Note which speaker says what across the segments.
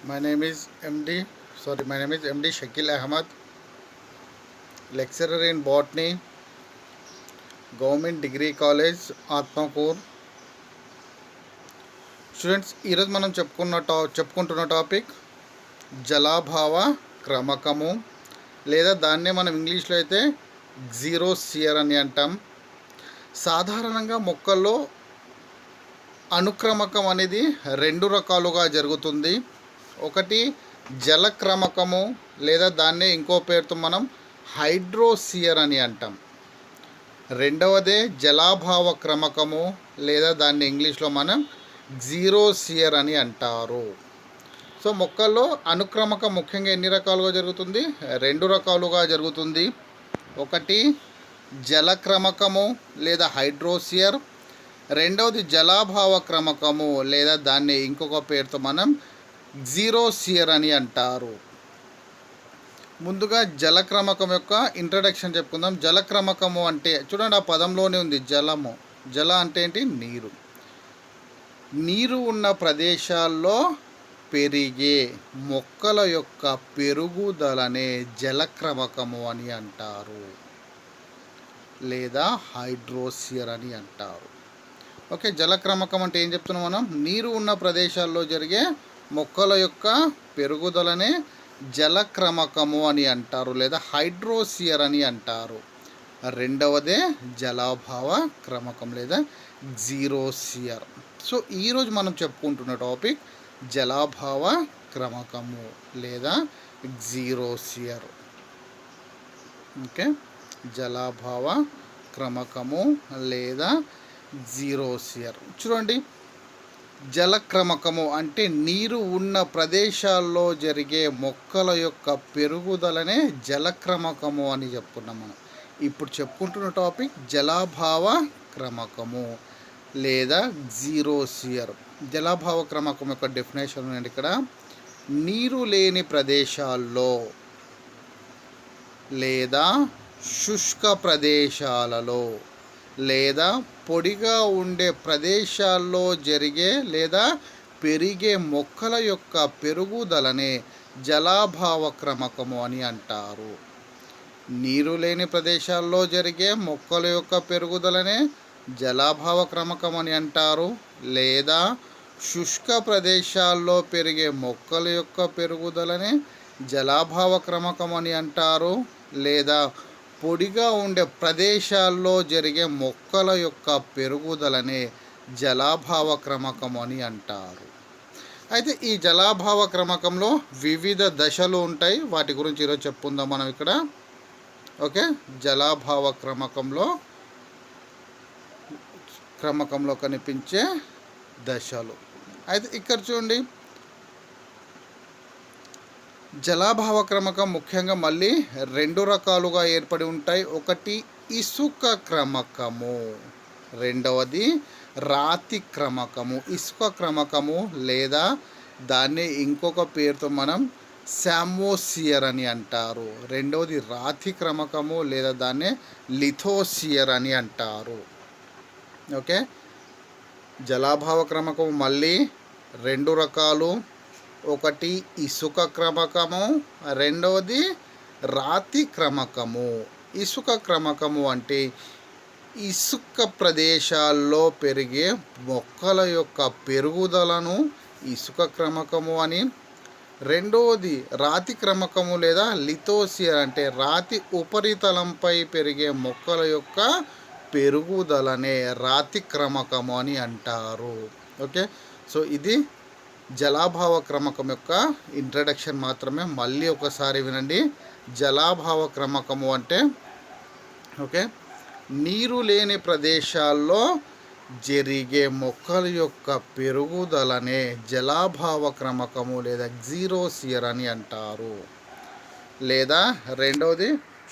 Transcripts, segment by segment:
Speaker 1: My name is MD Shakil Ahmad, lecturer in botany, Government Degree College, Atmakur. Students ఈరోజు మనం చెప్పుకుంటున్న topic జలాభావ క్రమకము, లేదా దాన్నే మనం ఇంగ్లీష్లో అయితే జీరోసియర్ అని అంటాం. సాధారణంగా మొక్కల్లో అనుక్రమకం అనేది రెండు రకాలుగా జరుగుతుంది. ఒకటి జలక్రమకము, లేదా దాన్నే ఇంకో పేరుతో మనం హైడ్రోసియర్ అని అంటాం. రెండవదే జలాభావ క్రమకము, లేదా దాన్ని ఇంగ్లీష్లో మనం జీరోసియర్ అని అంటారు. సో మొక్కల్లో అనుక్రమకం ముఖ్యంగా ఎన్ని రకాలుగా జరుగుతుంది? రెండు రకాలుగా జరుగుతుంది. ఒకటి జలక్రమకము లేదా హైడ్రోసియర్, రెండవది జలాభావ క్రమకము, లేదా దాన్ని ఇంకొక పేరుతో మనం జీరోసియర్ అని అంటారు. ముందుగా జలక్రమకం యొక్క ఇంట్రడక్షన్ చెప్పుకుందాం. జలక్రమకము అంటే చూడండి, ఆ పదంలోనే ఉంది జలము. జల అంటే ఏంటి? నీరు. నీరు ఉన్న ప్రదేశాల్లో పెరిగే మొక్కల యొక్క పెరుగుదలనే జలక్రమకము అని అంటారు, లేదా హైడ్రోసియర్ అని అంటారు. ఓకే, జలక్రమకం అంటే ఏం చెప్తున్నాం మనం? నీరు ఉన్న ప్రదేశాల్లో జరిగే మొక్కల యొక్క పెరుగుదలనే జలక్రమకము అని అంటారు, లేదా హైడ్రోసియర్ అని అంటారు. రెండవదే జలాభావ క్రమకం లేదా జీరోసియర్. సో ఈరోజు మనం చెప్పుకుంటున్న టాపిక్ జలాభావ క్రమకము లేదా జీరోసియర్. ఓకే, జలాభావ క్రమకము లేదా జీరోసియర్. చూడండి, జలక్రమకము అంటే నీరు ఉన్న ప్రదేశాల్లో జరిగే మొక్కల యొక్క పెరుగుదలనే జలక్రమకము అని చెప్పుకున్నాం మనం. ఇప్పుడు చెప్పుకుంటున్న టాపిక్ జలాభావ క్రమకము లేదా జీరోసియర్. జలాభావ క్రమకం యొక్క డెఫినేషన్ ఉంది ఇక్కడ. నీరు లేని ప్రదేశాల్లో లేదా శుష్క ప్రదేశాలలో లేదా పొడిగా ఉండే ప్రదేశాల్లో జరిగే లేదా పెరిగే మొక్కల యొక్క పెరుగుదలనే జలాభావ క్రమకము అని అంటారు. నీరు లేని ప్రదేశాల్లో జరిగే మొక్కల యొక్క పెరుగుదలనే జలాభావ క్రమకం అని అంటారు, లేదా శుష్క ప్రదేశాల్లో పెరిగే మొక్కల యొక్క పెరుగుదలనే జలాభావ క్రమకం అని అంటారు, లేదా పొడిగా ఉండే ప్రదేశాల్లో జరిగే మొక్కల యొక్క పెరుగుదలనే జలాభావ క్రమకం అని అంటారు. అయితే ఈ జలాభావ క్రమకంలో వివిధ దశలు ఉంటాయి. వాటి గురించి ఈరోజు చెప్పుకుందాం మనం ఇక్కడ. ఓకే, జలాభావ క్రమకంలో కనిపించే దశలు. అయితే ఇక్కడ చూడండి, జలాభావ క్రమకం ముఖ్యంగా మళ్ళీ రెండు రకాలుగా ఏర్పడి ఉంటాయి. ఒకటి ఇసుక క్రమకము, రెండవది రాతి క్రమకము. ఇసుక క్రమకము లేదా దాన్ని ఇంకొక పేరుతో మనం శామోసియర్ అని అంటారు. రెండవది రాతి క్రమకము లేదా దాన్ని లిథోసియర్ అని అంటారు. ఓకే, జలాభావ క్రమకము మళ్ళీ రెండు రకాలు. ఒకటి ఇసుక క్రమకము, రెండవది రాతి క్రమకము. ఇసుక క్రమకము అంటే ఇసుక ప్రదేశాల్లో పెరిగే మొక్కల యొక్క పెరుగుదలను ఇసుక క్రమకము అని. రెండవది రాతి క్రమకము లేదా లిథోసియర్ అంటే రాతి ఉపరితలంపై పెరిగే మొక్కల యొక్క పెరుగుదలనే రాతి క్రమకము అని అంటారు. ఓకే, సో ఇది జలాభావ క్రమకం యొక్క ఇంట్రడక్షన్ మాత్రమే. మళ్ళీ ఒకసారి వినండి. జలాభావ క్రమకము అంటే ఓకే, నీరు లేని ప్రదేశాల్లో జరిగే మొక్కల యొక్క పెరుగుదలనే జలాభావ క్రమకము లేదా జీరోసియర్ అని అంటారు. లేదా రెండవది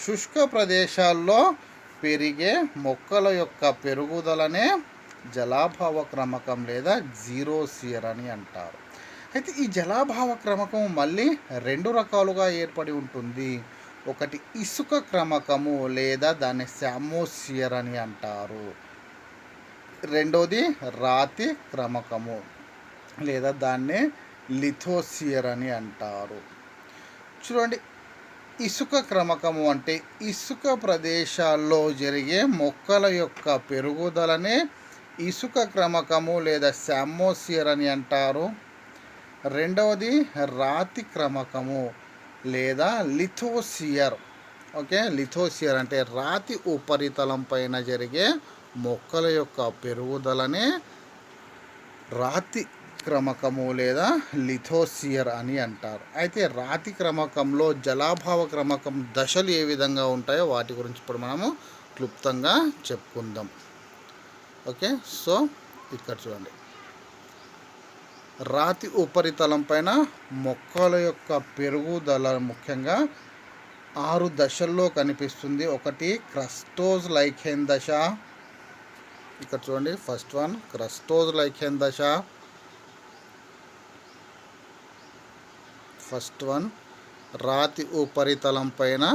Speaker 1: శుష్క ప్రదేశాల్లో పెరిగే మొక్కల యొక్క పెరుగుదలనే జలాభావ క్రమకం లేదా జీరోసియర్ అని అంటారు. అయితే ఈ జలాభావ క్రమకం మళ్ళీ రెండు రకాలుగా ఏర్పడి ఉంటుంది. ఒకటి ఇసుక క్రమకము లేదా దాన్ని శామోసియర్ అని అంటారు. రెండోది రాతి క్రమకము లేదా దాన్ని లిథోస్ఫియర్ అని అంటారు. చూడండి, ఇసుక క్రమకము అంటే ఇసుక ప్రదేశాల్లో జరిగే మొక్కల యొక్క పెరుగుదలనే ఇసుక క్రమకము లేదా సామోస్ఫియర్ అని అంటారు. రెండవది రాతి క్రమకము లేదా లిథోస్ఫియర్. ఓకే, లిథోస్ఫియర్ అంటే రాతి ఉపరితలం పైన జరిగే మొక్కల యొక్క పెరుగుదలనే రాతి క్రమకము లేదా లిథోస్ఫియర్ అని అంటారు. అయితే రాతి క్రమకంలో జలాభావ క్రమకం దశలు ఏ విధంగా ఉంటాయో వాటి గురించి ఇప్పుడు మనము క్లుప్తంగా చెప్పుకుందాం. ఓకే, సో ఇక్కడ చూడండి, రాతి ఉపరితలం పైన మొక్కల యొక్క పెరుగుదల ముఖ్యంగా 6 దశల్లో కనిపిస్తుంది. ఒకటి క్రస్టోజ్ లైకెన్ దశ. ఇక్కడ చూడండి, ఫస్ట్ వన్ క్రస్టోజ్ లైకెన్ దశ. ఫస్ట్ వన్ రాతి ఉపరితలం పైన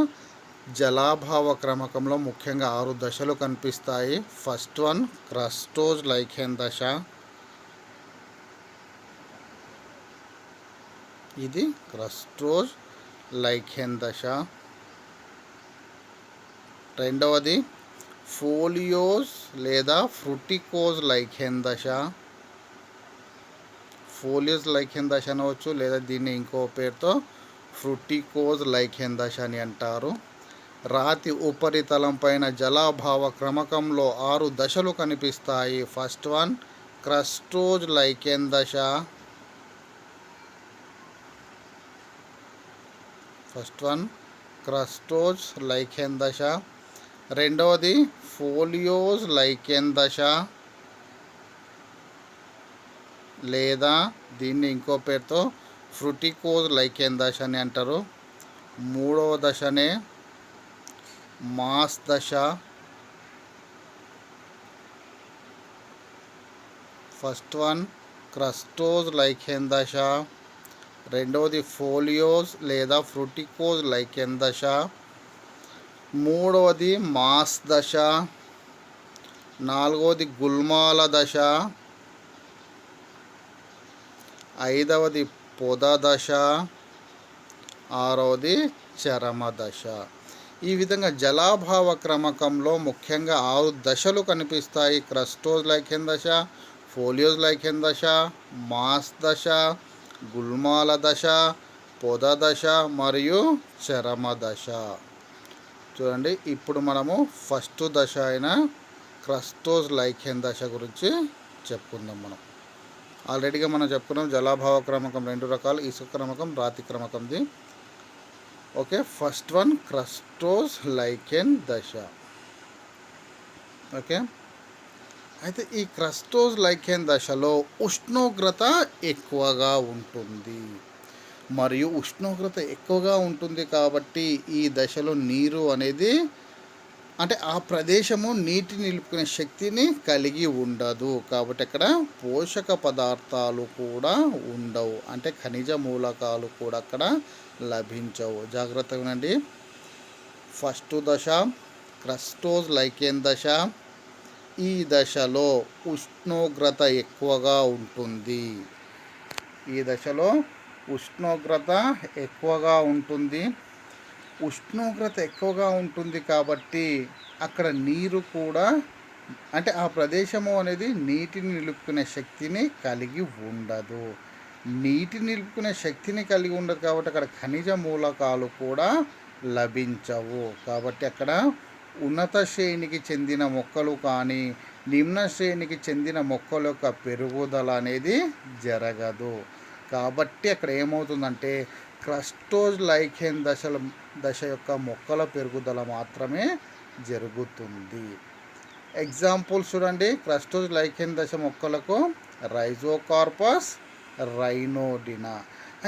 Speaker 1: జలాభావ క్రమకంలో ముఖ్యంగా 6 దశలు కనిపిస్తాయి. ఫస్ట్ వన్ క్రస్టోజ్ లైకెన్ దశ. ఇది క్రస్టోజ్ లైకెన్ దశ. రెండవది ఫోలియోస్ లేదా ఫ్రుటికోజ్ లైకెన్ దశ. ఫోలియోస్ లైకెన్ దశ అనవచ్చు, లేదా దీన్ని ఇంకో పేరుతో ఫ్రుటికోజ్ లైకెన్ దశ అని అంటారు. రాతి ఉపరితలం పైన జలాభావ క్రమకంలో 6 దశలు కనిపిస్తాయి. ఫస్ట్ వన్ క్రస్టోజ్ లైకెన్ దశ. ఫస్ట్ వన్ క్రస్టోజ్ లైకెన్ దశ. రెండవది ఫోలియోస్ లైకెన్ దశ, లేదా దీన్ని ఇంకో పేరుతో ఫ్రుటికోజ్ లైకెన్ దశ అని అంటారు. మూడవ దశనే మాస్ దశ. ఫస్ట్ వన్ క్రస్టోజ్ లైకెన్ దశ, రెండవది ఫోలియోస్ లేదా ఫ్రుటికోజ్ లైకెన్ దశ, మూడవది మాస్ దశ, నాలుగవది గుల్మాల దశ, ఐదవది పొద దశ, ఆరవది చరమ దశ. ఈ విధంగా జలాభావ క్రమకంలో ముఖ్యంగా 6 దశలు కనిపిస్తాయి. క్రస్టోజ్ లైకెన్ దశ, ఫోలియోస్ లైకెన్ దశ, మాస్ దశ, గుల్మాల దశ, పొద దశ మరియు చరమ దశ. చూడండి, ఇప్పుడు మనము ఫస్ట్ దశ అయిన క్రస్టోజ్ లైకెన్ దశ గురించి చెప్పుకుందాం. మనం ఆల్రెడీగా మనం చెప్పుకున్నాం, జలాభావ క్రమకం 2 రకాలు, ఇసుక క్రమకం, రాతి క్రమకంది. ఓకే, ఫస్ట్ వన్ క్రస్టోజ్ లైకెన్ దశ. ఓకే, అయితే ఈ క్రస్టోజ్ లైకెన్ దశలో ఉష్ణోగ్రత ఎక్కువగా ఉంటుంది. మరియు ఉష్ణోగ్రత ఎక్కువగా ఉంటుంది కాబట్టి ఈ దశలో నీరు అనేది అంటే ఆ ప్రదేశము నీటి నిలుపుకునే శక్తిని కలిగి ఉండదు. కాబట్టి అక్కడ పోషక పదార్థాలు కూడా ఉండవు, అంటే ఖనిజ మూలకాలు కూడా అక్కడ లభించవు. జాగ్రత్తగా వినండి. ఫస్ట్ దశ క్రస్టోజ్ లైకెన్ దశ. ఈ దశలో ఉష్ణోగ్రత ఎక్కువగా ఉంటుంది. ఈ దశలో ఉష్ణోగ్రత ఎక్కువగా ఉంటుంది. ఉష్ణోగ్రత ఎక్కువగా ఉంటుంది కాబట్టి అక్కడ నీరు కూడా అంటే ఆ ప్రదేశము అనేది నీటిని నిలుపుకునే శక్తిని కలిగి ఉండదు. నీటిని నిలుపుకునే శక్తిని కలిగి ఉండదు కాబట్టి అక్కడ ఖనిజ మూలకాలు కూడా లభించవు. కాబట్టి అక్కడ ఉన్నత శ్రేణికి చెందిన మొక్కలు కానీ నిమ్న శ్రేణికి చెందిన మొక్కల యొక్క పెరుగుదల అనేది జరగదు. కాబట్టి అక్కడ ఏమవుతుందంటే క్రస్టోజ్ లైకెన్ దశ యొక్క మొక్కల పెరుగుదల మాత్రమే జరుగుతుంది. ఎగ్జాంపుల్స్ చూడండి. క్రస్టోజ్ లైకెన్ దశ మొక్కలకు రైజోకార్పస్ రైనోడినా.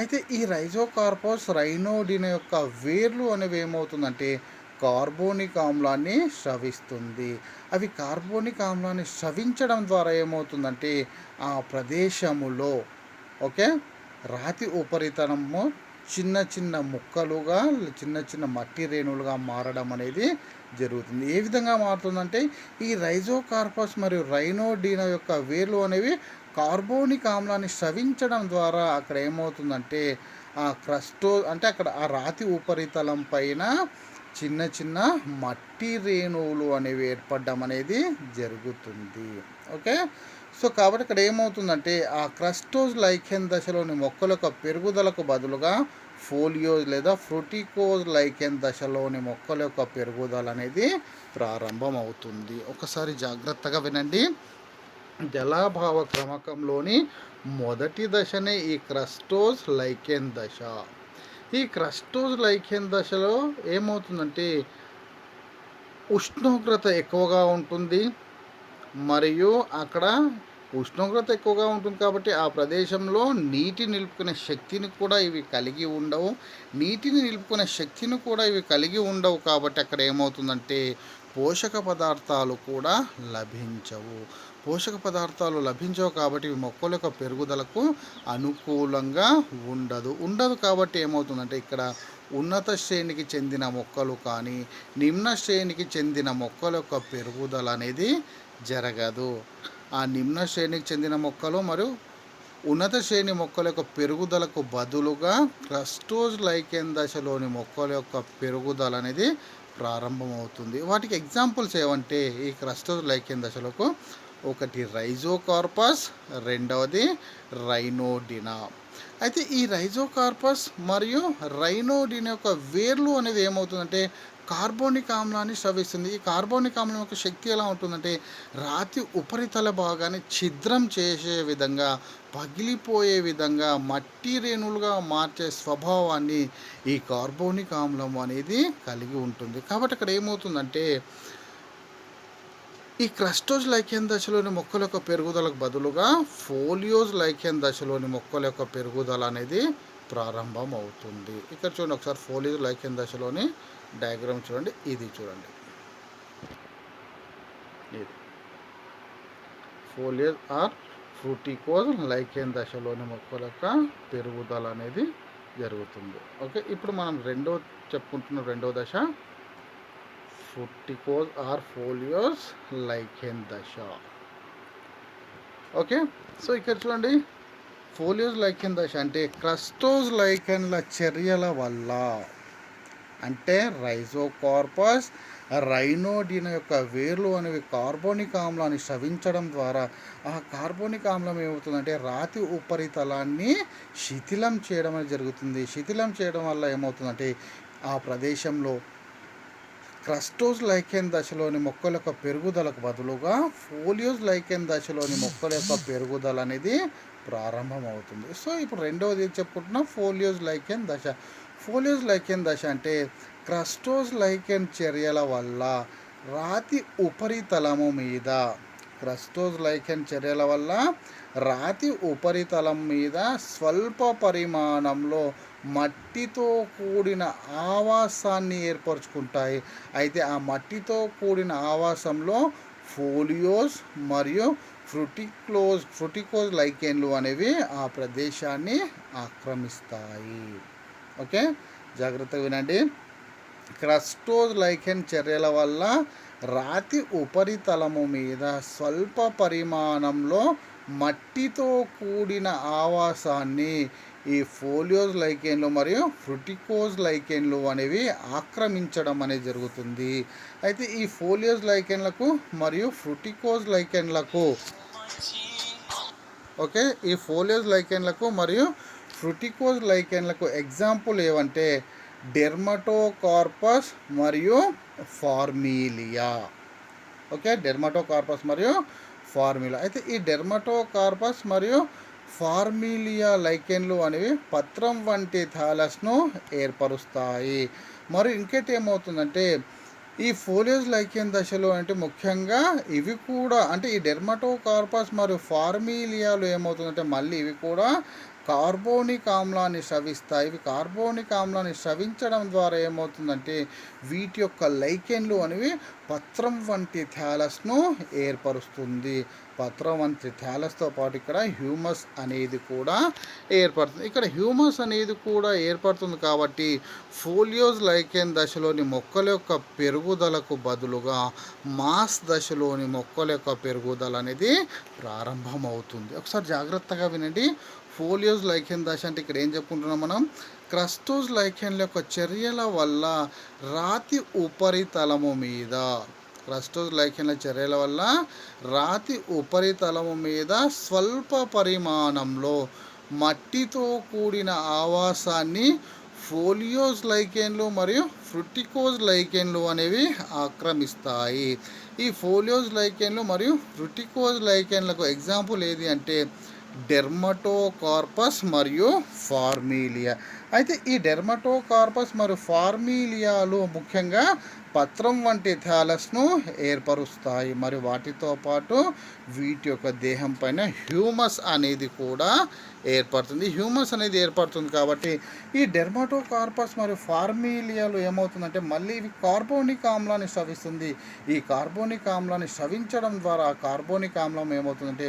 Speaker 1: అయితే ఈ రైజోకార్పస్ రైనోడినా యొక్క వేర్లు అనేవి ఏమవుతుందంటే కార్బోనిక్ ఆమ్లాన్ని స్రవిస్తుంది. అవి కార్బోనిక్ ఆమ్లాన్ని స్రవించడం ద్వారా ఏమవుతుందంటే ఆ ప్రదేశములో ఓకే రాతి ఉపరితలము చిన్న చిన్న ముక్కలుగా చిన్న చిన్న మట్టి రేణువులుగా మారడం అనేది జరుగుతుంది. ఏ విధంగా మారుతుందంటే ఈ రైజోకార్పస్ మరియు రైనోడినా యొక్క వేర్లు అనేవి కార్బోనిక్ ఆమ్లాన్ని స్రవించడం ద్వారా అక్కడ ఏమవుతుందంటే ఆ అంటే అక్కడ ఆ రాతి ఉపరితలం పైన చిన్న చిన్న మట్టి రేణువులు అనేవి ఏర్పడడం అనేది జరుగుతుంది. ఓకే. సో కాబట్టి ఇక్కడ ఏమవుతుందంటే ఆ క్రస్టోజ్ లైకెన్ దశలోని మొక్కల యొక్క పెరుగుదలకు బదులుగా ఫోలియోజ్ లేదా ఫ్రూటికోజ్ లైకెన్ దశలోని మొక్కల యొక్క పెరుగుదల అనేది ప్రారంభం అవుతుంది. ఒకసారి జాగ్రత్తగా వినండి. జలాభావ క్రమకంలోని మొదటి దశనే ఈ క్రస్టోజ్ లైకెన్ దశ. ఈ క్రస్టోజ్ లైకెన్ దశలో ఏమవుతుందంటే ఉష్ణోగ్రత ఎక్కువగా ఉంటుంది, మరియు అక్కడ ఉష్ణోగ్రత ఎక్కువగా ఉంటుంది కాబట్టి ఆ ప్రదేశంలో నీటి నిలుపుకునే శక్తిని కూడా ఇవి కలిగి ఉండవు. నీటిని నిలుపుకునే శక్తిని కూడా ఇవి కలిగి ఉండవు కాబట్టి అక్కడ ఏమవుతుందంటే పోషక పదార్థాలు కూడా లభించవు. పోషక పదార్థాలు లభించవు కాబట్టి ఇవి మొక్కల యొక్క పెరుగుదలకు అనుకూలంగా ఉండదు కాబట్టి ఏమవుతుందంటే ఇక్కడ ఉన్నత శ్రేణికి చెందిన మొక్కలు కానీ నిమ్న శ్రేణికి చెందిన మొక్కల యొక్క పెరుగుదల అనేది జరగదు. ఆ నిమ్న శ్రేణికి చెందిన మొక్కలు మరియు ఉన్నత శ్రేణి మొక్కల యొక్క పెరుగుదలకు బదులుగా క్రస్టోజ్ లైకెన్ దశలోని మొక్కల యొక్క పెరుగుదల అనేది ప్రారంభమవుతుంది. వాటికి ఎగ్జాంపుల్స్ ఏమంటే ఈ క్రస్టోజ్ లైకెన్ దశలకు ఒకటి రైజోకార్పస్, రెండవది రైనోడినా. అయితే ఈ రైజోకార్పస్ మరియు రైనోడినా యొక్క వేర్లు అనేది ఏమవుతుందంటే కార్బోనిక్ ఆమ్లాన్ని స్రవిస్తుంది. ఈ కార్బోనిక్ ఆమ్లం యొక్క శక్తి ఎలా ఉంటుందంటే రాతి ఉపరితల భాగాన్ని ఛిద్రం చేసే విధంగా, పగిలిపోయే విధంగా, మట్టి రేణులుగా మార్చే స్వభావాన్ని ఈ కార్బోనిక్ ఆమ్లం అనేది కలిగి ఉంటుంది. కాబట్టి అక్కడ ఏమవుతుందంటే ఈ క్రస్టోజ్ లైకెన్ దశలోని మొక్కల యొక్క పెరుగుదలకు బదులుగా ఫోలియోజ్ లైకెన్ దశలోని మొక్కల యొక్క పెరుగుదల అనేది ప్రారంభం అవుతుంది. ఇక్కడ చూడండి ఒకసారి ఫోలియోజ్ లైకెన్ దశలోని డయాగ్రామ్ చూడండి. ఇది చూడండి, ఇది ఫోలియోజ్ ఆర్ ఫ్రూటికోజ్ లైకెన్ దశలోని మొక్కల యొక్క పెరుగుదల అనేది జరుగుతుంది. ఓకే. ఇప్పుడు మనం చెప్పుకుంటున్న రెండో దశ ఫ్రూటికోజ్ ఆర్ ఫోలియోజ్ లైకెన్ దశ. ఓకే. సో ఇక్కడ చూడండి, ఫోలియోజ్ లైకెన్ దశ అంటే క్రస్టోజ్ లైకెన్ల చర్యల వల్ల, అంటే రైజోకార్పస్, రైనోడినా యొక్క వేర్లు అనేవి కార్బోనిక్ ఆమ్లాన్ని స్రవించడం ద్వారా ఆ కార్బోనిక్ ఆమ్లం ఏమవుతుందంటే రాతి ఉపరితలాన్ని శిథిలం చేయడం అనేది జరుగుతుంది. శిథిలం చేయడం వల్ల ఏమవుతుందంటే ఆ ప్రదేశంలో క్రస్టోజ్ లైకెన్ దశలోని మొక్కల యొక్క పెరుగుదలకు బదులుగా ఫోలియోజ్ లైకెన్ దశలోని మొక్కల యొక్క పెరుగుదల అనేది ప్రారంభమవుతుంది. సో ఇప్పుడు రెండవది చెప్పుకుంటున్నాం ఫోలియోజ్ లైకెన్ దశ. ఫోలియోజ్ లైకెన్ దశ అంటే క్రస్టోజ్ లైకెన్ చర్యల వల్ల రాతి ఉపరితలము మీద, క్రస్టోజ్ లైకెన్ చర్యల వల్ల రాతి ఉపరితలం మీద స్వల్ప పరిమాణంలో మట్టితో కూడిన ఆవాసాన్ని ఏర్పరచుకుంటాయి. అయితే ఆ మట్టితో కూడిన ఆవాసంలో ఫోలియోస్ మరియు ఫ్రూటికోజ్ లైకెన్లు అనేవి ఆ ప్రదేశాన్ని ఆక్రమిస్తాయి. ఓకే, జాగ్రత్తగా వినండి. క్రస్టోజ్ లైకెన్ చర్యల వల్ల రాతి ఉపరితలము మీద స్వల్ప పరిమాణంలో మట్టితో కూడిన ఆవాసాన్ని ఈ ఫోలియోజ్ లైకెన్లు మరియు ఫ్రూటికోజ్ లైకెన్లు అనేవి ఆక్రమించడం అనేది జరుగుతుంది. అయితే ఈ ఫోలియోజ్ లైకెన్లకు మరియు ఫ్రూటికోజ్ లైకెన్లకు ఈ ఫోలియోజ్ లైకెన్లకు మరియు ఫ్రూటికోజ్ లైకెన్లకు ఎగ్జాంపుల్ ఏవంటే డెర్మటోకార్పస్ మరియు ఫార్మిలియా. డెర్మటోకార్పస్ మరియు ఫార్మిలియా. అయితే ఈ డెర్మటోకార్పస్ మరియు ఫార్మిలియా లైకెన్లు అనేవి పత్రం వంటి థాలస్ను ఏర్పరుస్తాయి. మరియు ఇంకేటి ఏమవుతుందంటే ఈ ఫోలియోజ్ లైకెన్ దశలో అంటే ముఖ్యంగా ఇవి కూడా అంటే ఈ డెర్మటోకార్పస్ మరియు ఫార్మిలియాలు ఏమవుతుందంటే మళ్ళీ ఇవి కూడా కార్బోనిక్ ఆమ్లాన్ని స్రవిస్తాయి. ఇవి కార్బోనిక్ ఆమ్లాన్ని స్రవించడం ద్వారా ఏమవుతుందంటే వీటి యొక్క లైకెన్లు అనేవి పత్రం వంటి థాలస్ను ఏర్పరుస్తుంది. పత్రం వంటి థాలస్తో పాటు ఇక్కడ హ్యూమస్ అనేది కూడా ఏర్పడుతుంది. ఇక్కడ హ్యూమస్ అనేది కూడా ఏర్పడుతుంది కాబట్టి ఫోలియోస్ లైకెన్ దశలోని మొక్కల యొక్క పెరుగుదలకు బదులుగా మాస్ దశలోని మొక్కల యొక్క పెరుగుదల అనేది ప్రారంభమవుతుంది. ఒకసారి జాగ్రత్తగా వినండి. ఫోలియోస్ లైకెన్ దశ అంటే ఇక్కడ ఏం చెప్పుకుంటున్నాం మనం? క్రస్టోస్ లైకెన్ల యొక్క చర్యల వల్ల రాతి ఉపరితలము మీద క్రస్టోస్ లైకెన్ల చర్యల వల్ల రాతి ఉపరితలము మీద స్వల్ప పరిమాణంలో మట్టితో కూడిన ఆవాసాన్ని ఫోలియోస్ లైకెన్లు మరియు ఫ్రుటికోజ్ లైకెన్లు అనేవి ఆక్రమిస్తాయి. ఈ ఫోలియోస్ లైకెన్లు మరియు ఫ్రుటికోజ్ లైకెన్లకు ఎగ్జాంపుల్ ఏది అంటే డెర్మటోకార్పస్ మరియు ఫార్మీలియా. అయితే ఈ డెర్మటోకార్పస్ మరియు ఫార్మీలియాలు ముఖ్యంగా పత్రం వంటి థాలస్ను ఏర్పరుస్తాయి. మరి వాటితో పాటు వీటి యొక్క దేహం పైన హ్యూమస్ అనేది కూడా ఏర్పడుతుంది. హ్యూమస్ అనేది ఏర్పడుతుంది కాబట్టి ఈ డెర్మటోకార్పస్ మరియు ఫార్మీలియాలు ఏమవుతుందంటే మళ్ళీ ఇవి కార్బోనిక్ ఆమ్లాన్ని స్రవిస్తుంది. ఈ కార్బోనిక్ ఆమ్లాన్ని స్రవించడం ద్వారా ఆ కార్బోనిక్ ఆమ్లం ఏమవుతుందంటే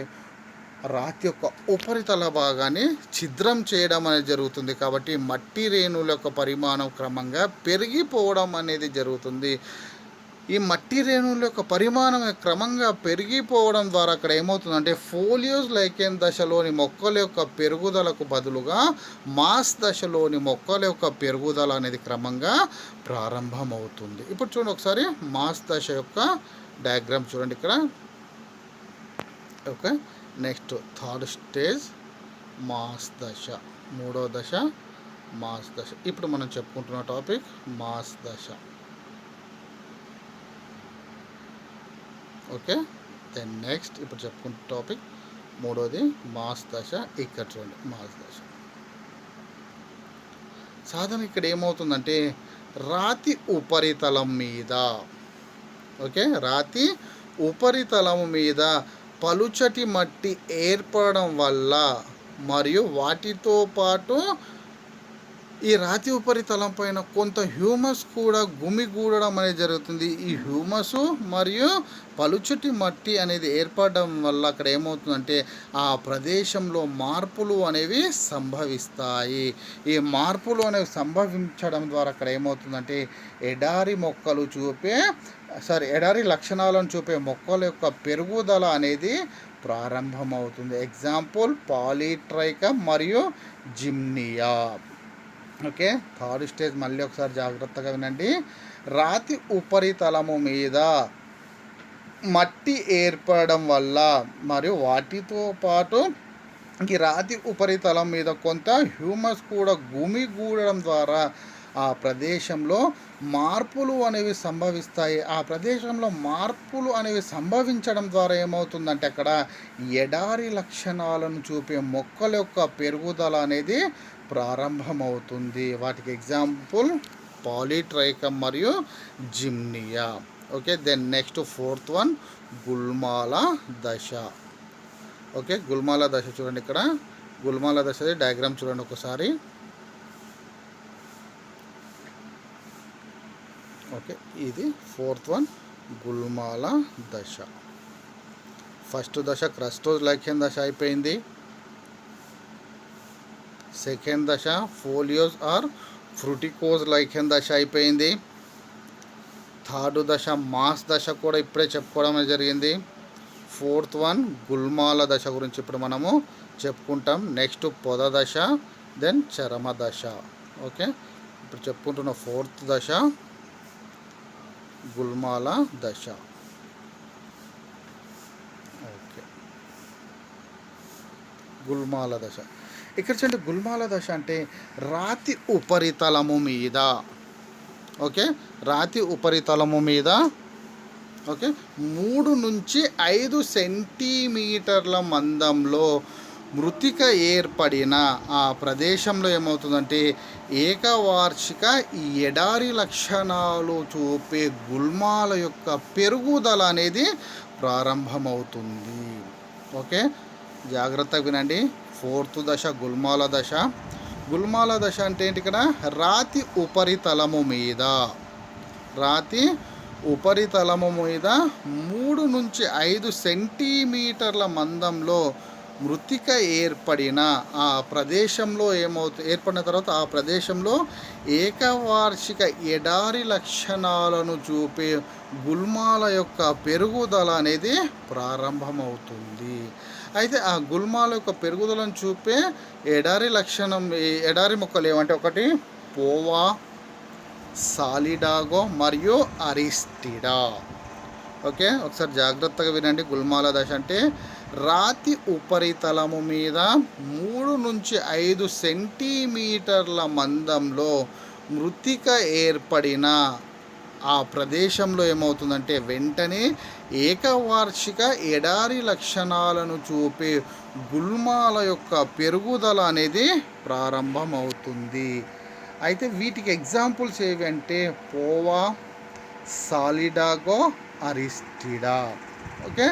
Speaker 1: రాతి యొక్క ఉపరితల భాగాన్ని ఛిద్రం చేయడం అనేది జరుగుతుంది. కాబట్టి మట్టి రేణువుల యొక్క పరిమాణం క్రమంగా పెరిగిపోవడం అనేది జరుగుతుంది. ఈ మట్టి రేణువుల యొక్క పరిమాణం క్రమంగా పెరిగిపోవడం ద్వారా అక్కడ ఏమవుతుందంటే ఫోలియోస్ లైకెన్ దశలోని మొక్కల యొక్క పెరుగుదలకు బదులుగా మాస్ దశలోని మొక్కల యొక్క పెరుగుదల అనేది క్రమంగా ప్రారంభమవుతుంది. ఇప్పుడు చూడండి ఒకసారి మాస్ దశ యొక్క డయాగ్రామ్ చూడండి ఇక్కడ. Okay, next third stage mass దశ, మూడో దశ మాస్ దశ. ఇప్పుడు మనం చెప్పుకుంటున్న టాపిక్ మాస్ దశ. ఓకే, దెన్ నెక్స్ట్ ఇప్పుడు చెప్పుకుంటున్న టాపిక్ మూడోది మాస్ దశ. ఇక్కడ చూడండి మాస్ దశ. సాధారణ ఇక్కడ ఏమవుతుందంటే రాతి ఉపరితలం మీద, ఓకే, రాతి ఉపరితలం మీద పలుచటి మట్టి ఏర్పడడం వల్ల మరియు వాటితో పాటు ఈ రాతి ఉపరితలం పైన కొంత హ్యూమస్ కూడా గుమిగూడడం అనేది జరుగుతుంది. ఈ హ్యూమస్ మరియు పలుచటి మట్టి అనేది ఏర్పడడం వల్ల అక్కడ ఏమవుతుందంటే ఆ ప్రదేశంలో మార్పులు అనేవి సంభవిస్తాయి. ఈ మార్పులు అనేవి సంభవించడం ద్వారా అక్కడ ఏమవుతుందంటే ఎడారి లక్షణాలను చూపే మొక్కల యొక్క పెరుగుదల అనేది ప్రారంభమవుతుంది. ఎగ్జాంపుల్ పాలీట్రైకమ్ మరియు జిమ్నియా. ఓకే, థర్డ్ స్టేజ్ మళ్ళీ ఒకసారి జాగ్రత్తగా వినండి. రాతి ఉపరితలము మీద మట్టి ఏర్పడడం వల్ల మరియు వాటితో పాటు ఈ రాతి ఉపరితలం మీద కొంత హ్యూమస్ కూడా గుమిగూడడం ద్వారా ఆ ప్రదేశంలో మార్పులు అనేవి సంభవిస్తాయి. ఆ ప్రదేశంలో మార్పులు అనేవి సంభవించడం ద్వారా ఏమవుతుందంటే అక్కడ ఎడారి లక్షణాలను చూపే మొక్కల యొక్క పెరుగుదల అనేది ప్రారంభమవుతుంది. వాటికి ఎగ్జాంపుల్ పాలీట్రైకమ్ మరియు జిమ్నియా. Okay, then next fourth one గుల్మాల దశ. ఓకే, గుల్మాల దశ చూడండి ఇక్కడ. గుల్మాల దశది డయాగ్రామ్ చూడండి ఒకసారి. ఓకే, ఇది ఫోర్త్ వన్ గుల్మాల దశ. ఫస్ట్ దశ క్రస్టోస్ లైకెన్ దశ అయిపోయింది. సెకండ్ దశ ఫోలియోస్ ఆర్ ఫ్రూటికోజ్ లైకెన్ దశ అయిపోయింది. థర్డ్ దశ మాస్ దశ కూడా ఇప్పుడే చెప్పుకోవడం జరిగింది. ఫోర్త్ వన్ గుల్మాల దశ గురించి ఇప్పుడు మనము చెప్పుకుంటాం. నెక్స్ట్ పొద దశ, దెన్ చరమ దశ. ఓకే, ఇప్పుడు చెప్పుకుంటున్న ఫోర్త్ దశ గుల్మాల దశ. ఓకే, గుల్మాల దశ. ఇక్కడ చూడండి, గుల్మాల దశ అంటే రాతి ఉపరితలము మీద, ఓకే, రాతి ఉపరితలము మీద, ఓకే, 3 నుంచి 5 సెంటీమీటర్ల మందంలో మృతిక ఏర్పడిన ఆ ప్రదేశంలో ఏమవుతుందంటే ఏకవార్షిక ఎడారి లక్షణాలు చూపే గుల్మాల యొక్క పెరుగుదల అనేది ప్రారంభమవుతుంది. ఓకే, జాగ్రత్తగా వినండి. ఫోర్త్ దశ గుల్మాల దశ. గుల్మాల దశ అంటే ఏంటి? ఇక్కడ రాతి ఉపరితలము మీద, రాతి ఉపరితలము మీద 3 నుంచి 5 సెంటీమీటర్ల మందంలో మృతిక ఏర్పడిన ఆ ప్రదేశంలో ఏర్పడిన తర్వాత ఆ ప్రదేశంలో ఏకవార్షిక ఎడారి లక్షణాలను చూపే గుల్మాల యొక్క పెరుగుదల అనేది ప్రారంభమవుతుంది. అయితే ఆ గుల్మాల యొక్క పెరుగుదలను చూపే ఎడారి మొక్కలు ఏమంటే ఒకటి పోవా, సాలిడాగో మరియు అరిస్టిడా. ఓకే, ఒకసారి జాగ్రత్తగా వినండి. గుల్మాల దశ అంటే రాతి ఉపరితలము మీద 3 నుంచి 5 సెంటీమీటర్ల మందంలో మృతిక ఏర్పడిన ఆ ప్రదేశంలో ఏమవుతుందంటే వెంటనే ఏకవార్షిక ఎడారి లక్షణాలను చూపే గుల్మాల యొక్క పెరుగుదల అనేది ప్రారంభమవుతుంది. అయితే వీటికి ఎగ్జాంపుల్స్ ఏవి అంటే పోవా, సాలిడాగో, అరిస్టిడా. ఓకే,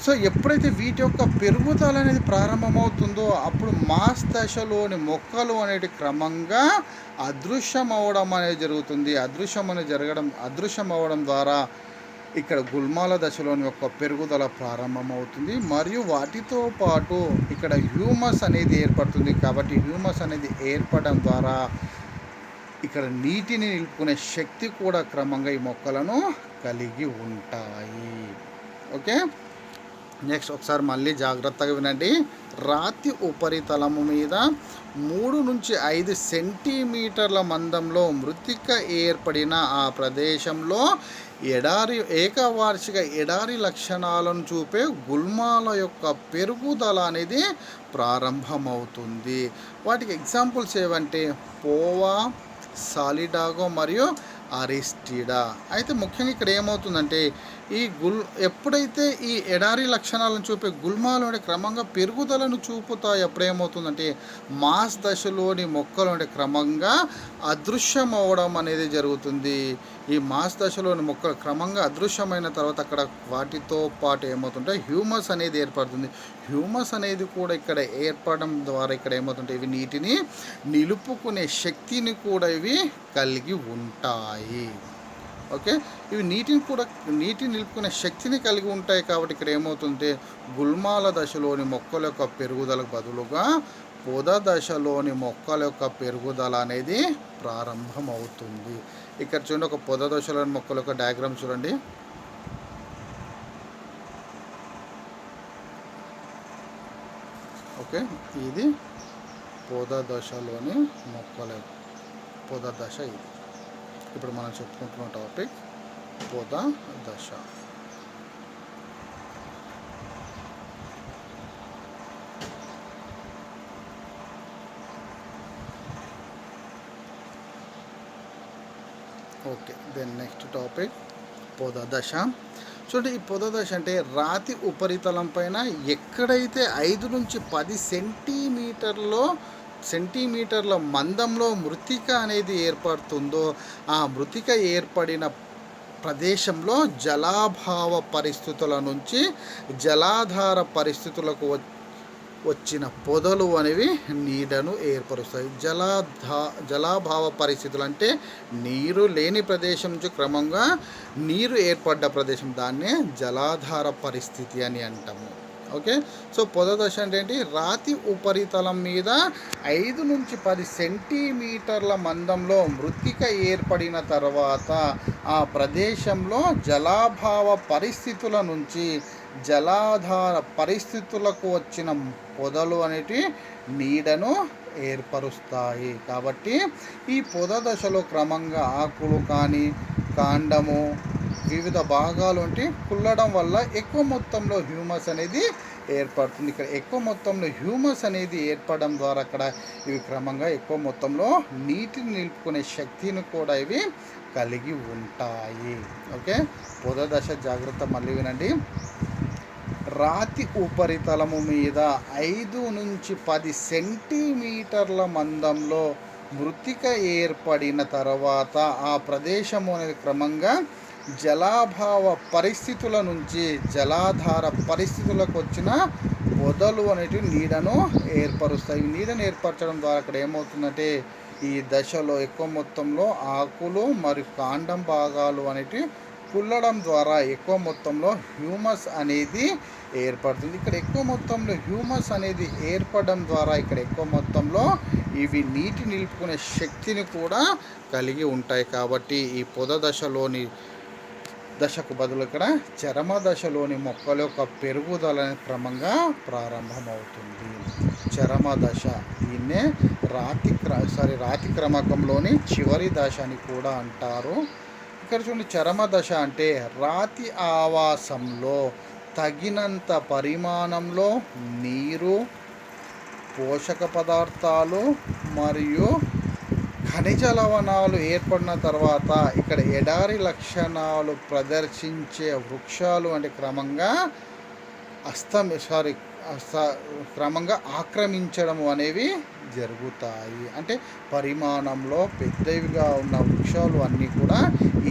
Speaker 1: సో ఎప్పుడైతే వీటి యొక్క పెరుగుదల అనేది ప్రారంభమవుతుందో అప్పుడు మాస్ దశలోని మొక్కలు అనేటి క్రమంగా అదృశ్యం అవ్వడం అనేది జరుగుతుంది. అదృశ్యం అవ్వడం ద్వారా ఇక్కడ గుల్మాల దశలోని యొక్క పెరుగుదల ప్రారంభమవుతుంది. మరియు వాటితో పాటు ఇక్కడ హ్యూమస్ అనేది ఏర్పడుతుంది. కాబట్టి హ్యూమస్ అనేది ఏర్పడడం ద్వారా ఇక్కడ నీటిని నిలుపుకునే శక్తి కూడా క్రమంగా ఈ మొక్కలను కలిగి ఉంటాయి. ఓకే, నెక్స్ట్ ఒకసారి మళ్ళీ జాగ్రత్తగా వినండి. రాతి ఉపరితలము మీద 3 నుంచి 5 సెంటీమీటర్ల మందంలో మృతిక ఏర్పడిన ఆ ప్రదేశంలో ఏకవార్షిక ఎడారి లక్షణాలను చూపే గుల్మాల యొక్క పెరుగుదల అనేది ప్రారంభమవుతుంది. వాటికి ఎగ్జాంపుల్స్ ఏవంటే పోవా, సాలిడాగో మరియు అరిస్టిడా. అయితే ముఖ్యంగా ఇక్కడ ఏమవుతుందంటే ఎప్పుడైతే ఈ ఎడారి లక్షణాలను చూపే గుల్మాలు క్రమంగా పెరుగుదలను చూపుతాయి, ఎప్పుడేమవుతుందంటే మాస్ దశలోని మొక్కలు క్రమంగా అదృశ్యం అవ్వడం అనేది జరుగుతుంది. ఈ మాస్ దశలోని మొక్కలు క్రమంగా అదృశ్యమైన తర్వాత అక్కడ వాటితో పాటు ఏమవుతుంటే హ్యూమస్ అనేది ఏర్పడుతుంది. హ్యూమస్ అనేది కూడా ఇక్కడ ఏర్పడడం ద్వారా ఇక్కడ ఏమవుతుంటే ఇవి నీటిని నిలుపుకునే శక్తిని కూడా ఇవి కలిగి ఉంటాయి. ఓకే, ఇవి నీటిని నిలుపుకునే శక్తిని కలిగి ఉంటాయి. కాబట్టి ఇక్కడ ఏమవుతుంటే గుల్మాల దశలోని మొక్కల యొక్క పెరుగుదలకు బదులుగా పొద దశలోని మొక్కల యొక్క పెరుగుదల అనేది ప్రారంభమవుతుంది. ఇక్కడ చూడండి, ఒక పొద దశలోని మొక్కల యొక్క డయాగ్రామ్ చూడండి. ఓకే, ఇది పొద దశలోని పొద దశ. ఇది ఇప్పుడు మనం చెప్పుకుంటున్న టాపిక్ పొద దశ. ఓకే, దెన్ నెక్స్ట్ టాపిక్ పొద దశ. చూడండి, ఈ పొద దశ అంటే రాతి ఉపరితలం పైన ఎక్కడైతే 5 నుంచి 10 సెంటీమీటర్ల మందంలో మృతిక అనేది ఏర్పడుతుందో ఆ మృతిక ఏర్పడిన ప్రదేశంలో జలాభావ పరిస్థితుల నుంచి జలాధార పరిస్థితులకు వచ్చిన పొదలు అనేవి నీడను ఏర్పరుస్తాయి. జలాభావ పరిస్థితులు అంటే నీరు లేని ప్రదేశం నుంచి క్రమంగా నీరు ఏర్పడ్డ ప్రదేశం, దాన్నే జలాధార పరిస్థితి అని అంటాము. ఓకే, సో పొద దశ అంటే ఏంటి? రాతి ఉపరితలం మీద 5 నుంచి 10 సెంటీమీటర్ల మందంలో మృతిక ఏర్పడిన తర్వాత ఆ ప్రదేశంలో జలాభావ పరిస్థితుల నుంచి జలాధార పరిస్థితులకు వచ్చిన పొదలు అనేటివి నీడను ఏర్పరుస్తాయి. కాబట్టి ఈ పొద దశలో క్రమంగా ఆకులు కానీ కాండము వివిధ భాగాలు కుల్లడం వల్ల ఎక్కువ మొత్తంలో హ్యూమస్ అనేది ఏర్పడుతుంది. ఇక్కడ ఎక్కువ మొత్తంలో హ్యూమస్ అనేది ఏర్పడడం ద్వారా అక్కడ ఇవి క్రమంగా ఎక్కువ మొత్తంలో నీటిని నిలుపుకునే శక్తిని కూడా ఇవి కలిగి ఉంటాయి. ఓకే, పొద దశ జాగ్రత్త మళ్ళీ వినండి. రాతి ఉపరితలము మీద 5 నుంచి 10 సెంటీమీటర్ల మందంలో మృతిక ఏర్పడిన తర్వాత ఆ ప్రదేశము అనేది క్రమంగా జలాభావ పరిస్థితుల నుంచి జలాధార పరిస్థితులకు వచ్చిన పొదలు అనేటివి నీడను ఏర్పరుస్తాయి. నీడను ఏర్పరచడం ద్వారా అక్కడ ఏమవుతుందంటే ఈ దశలో ఎక్కువ మొత్తంలో ఆకులు మరియు కాండం భాగాలు అనేటివి కుల్లడం ద్వారా ఎక్కువ మొత్తంలో హ్యూమస్ అనేది ఏర్పడుతుంది. ఇక్కడ ఎక్కువ మొత్తంలో హ్యూమస్ అనేది ఏర్పడడం ద్వారా ఇక్కడ ఎక్కువ మొత్తంలో ఇవి నీటి నిలుపుకునే శక్తిని కూడా కలిగి ఉంటాయి. కాబట్టి ఈ పొద దశకు బదులు ఇక్కడ చరమ దశలోని మొక్కల యొక్క పెరుగుదల క్రమంగా ప్రారంభమవుతుంది. చరమ దశ దీన్నే రాతి క్రమకంలోని చివరి దశ అని కూడా అంటారు. ఇక్కడ చూడండి, చరమ దశ అంటే రాతి ఆవాసంలో తగినంత పరిమాణంలో నీరు, పోషక పదార్థాలు మరియు ఖనిజ లవణాలు ఏర్పడిన తర్వాత ఇక్కడ ఎడారి లక్షణాలు ప్రదర్శించే వృక్షాలు అంటే క్రమంగా ఆక్రమించడం అనేవి జరుగుతాయి. అంటే పరిమాణంలో పెద్దవిగా ఉన్న వృక్షాలు అన్నీ కూడా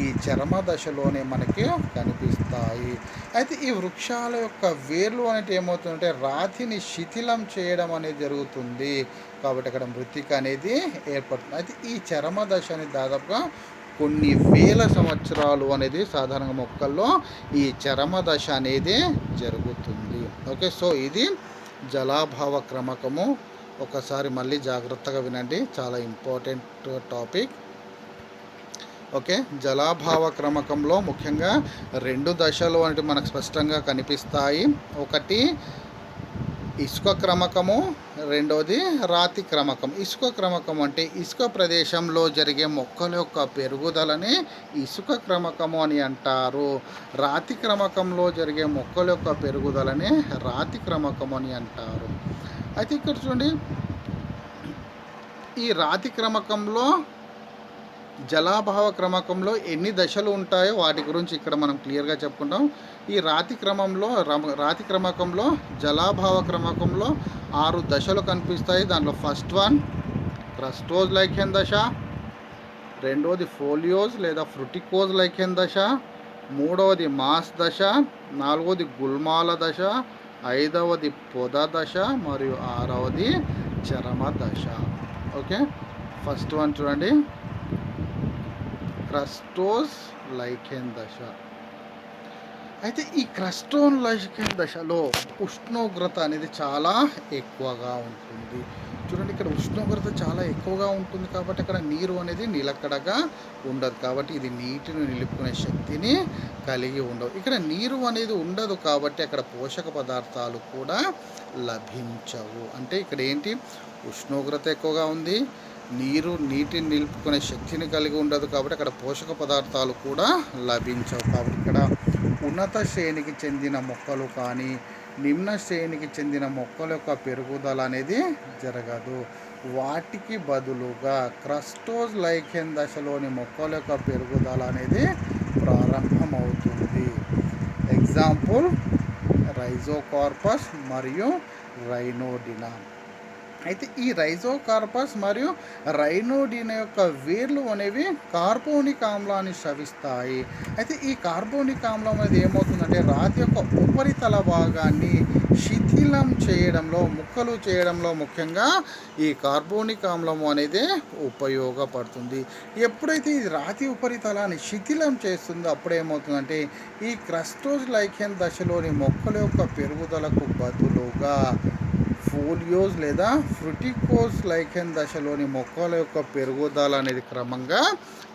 Speaker 1: ఈ చరమ దశలోనే మనకి కనిపిస్తాయి. అయితే ఈ వృక్షాల యొక్క వేర్లు అనేది ఏమవుతుందంటే రాతిని శిథిలం చేయడం అనేది జరుగుతుంది. కాబట్టి అక్కడ మృతిక అనేది ఏర్పడుతుంది. అయితే ఈ చరమ దశ అనేది దాదాపుగా కొన్ని వేల సంవత్సరాలు అనేది సాధారణంగా మొక్కల్లో ఈ చరమ దశ అనేది జరుగుతుంది. ఓకే, సో ఇది జలాభావ క్రమకము. ఒకసారి మళ్ళీ జాగ్రత్తగా వినండి, చాలా ఇంపార్టెంట్ టాపిక్. ఓకే, జలాభావ క్రమకంలో ముఖ్యంగా 2 దశలు అంటే మనకు స్పష్టంగా కనిపిస్తాయి. ఒకటి ఇసుక క్రమకము, రెండవది రాతి క్రమకం. ఇసుక క్రమకం అంటే ఇసుక ప్రదేశంలో జరిగే మొక్కల యొక్క పెరుగుదలని ఇసుక క్రమకము అని అంటారు. రాతి క్రమకంలో జరిగే మొక్కల యొక్క పెరుగుదలని రాతి క్రమకము అని అంటారు. అయితే ఇక్కడ చూడండి, ఈ రాతి క్రమకంలో జలాభావ క్రమకంలో ఎన్ని దశలు ఉంటాయో వాటి గురించి ఇక్కడ మనం క్లియర్గా చెప్పుకుంటాం. ఈ రాతి క్రమకంలో జలాభావ క్రమకంలో 6 దశలు కనిపిస్తాయి. దాంట్లో ఫస్ట్ వన్ క్రస్టోజ్ లైకెన్ దశ, రెండవది ఫోలియోజ్ లేదా ఫ్రుటికోజ్ లైకెన్ దశ, మూడవది మాస్ దశ, నాలుగవది గుల్మాల దశ, ఐదవది పొద దశ మరియు ఆరవది చరమ దశ. ఓకే, ఫస్ట్ వన్ చూడండి, క్రస్టోజ్ లైకెన్ దశ. అయితే ఈ క్రస్టోన్ లైకెన్ దశలో ఉష్ణోగ్రత అనేది చాలా ఎక్కువగా ఉంటుంది. చూడండి, ఇక్కడ ఉష్ణోగ్రత చాలా ఎక్కువగా ఉంటుంది కాబట్టి అక్కడ నీరు అనేది నిలకడగా ఉండదు. కాబట్టి ఇది నీటిని నిలుపుకునే శక్తిని కలిగి ఉండవు. ఇక్కడ నీరు అనేది ఉండదు కాబట్టి అక్కడ పోషక పదార్థాలు కూడా లభించవు. అంటే ఇక్కడ ఏంటి, ఉష్ణోగ్రత ఎక్కువగా ఉంది, నీటిని నిలుపుకునే శక్తిని కలిగి ఉండదు కాబట్టి అక్కడ పోషక పదార్థాలు కూడా లభించవు. కాబట్టి ఇక్కడ ఉన్నత శ్రేణికి చెందిన మొక్కలు కానీ నిమ్న శ్రేణికి చెందిన మొక్కల యొక్క పెరుగుదల అనేది జరగదు. వాటికి బదులుగా క్రస్టోజ్ లైకెన్ దశలోని మొక్కల యొక్క పెరుగుదల అనేది ప్రారంభమవుతుంది. ఎగ్జాంపుల్ రైజోకార్పస్ మరియు రైనోడినా. అయితే ఈ రైజోకార్పస్ మరియు రైనోడినా యొక్క వేర్లు అనేవి కార్బోనిక్ ఆమ్లాన్ని స్రవిస్తాయి. అయితే ఈ కార్బోనిక్ ఆమ్లం అనేది ఏమవుతుందంటే రాతి యొక్క ఉపరితల భాగాన్ని శిథిలం చేయడంలో, ముక్కలు చేయడంలో ముఖ్యంగా ఈ కార్బోనిక్ ఆమ్లం అనేది ఉపయోగపడుతుంది. ఎప్పుడైతే ఈ రాతి ఉపరితలాన్ని శిథిలం చేస్తుందో అప్పుడు ఏమవుతుందంటే ఈ క్రస్టోజ్ లైకెన్ దశలోని మొక్కల యొక్క పెరుగుదలకు బదులుగా ఫోలియోజ్ లేదా ఫ్రుటికోజ్ లైకెన్ దశలోని మొక్కల యొక్క పెరుగుదల అనేది క్రమంగా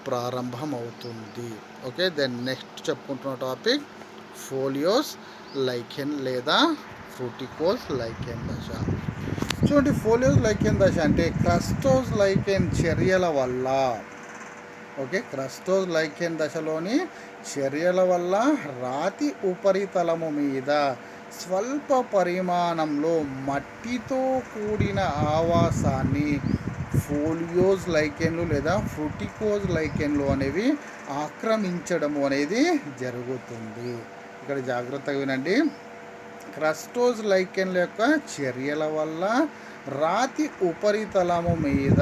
Speaker 1: ప్రారంభమవుతుంది. ఓకే, దెన్ నెక్స్ట్ చెప్పుకుంటున్న టాపిక్ ఫోలియోస్ లైకెన్ లేదా ఫ్రుటికోజ్ లైకెన్ దశ. చూడండి, ఫోలియోస్ లైకెన్ దశ అంటే క్రస్టోజ్ లైకెన్ చర్యల వల్ల, ఓకే, క్రస్టోజ్ లైకెన్ దశలోని చర్యల వల్ల రాతి ఉపరితలము మీద స్వల్ప పరిమాణంలో మట్టితో కూడిన ఆవాసాన్ని ఫోలియోజ్ లైకెన్లు లేదా ఫ్రుటికోజ్ లైకెన్లు అనేవి ఆక్రమించడము అనేది జరుగుతుంది. ఇక్కడ జాగ్రత్తగా వినండి, క్రస్టోజ్ లైకెన్ల యొక్క చర్యల వల్ల రాతి ఉపరితలము మీద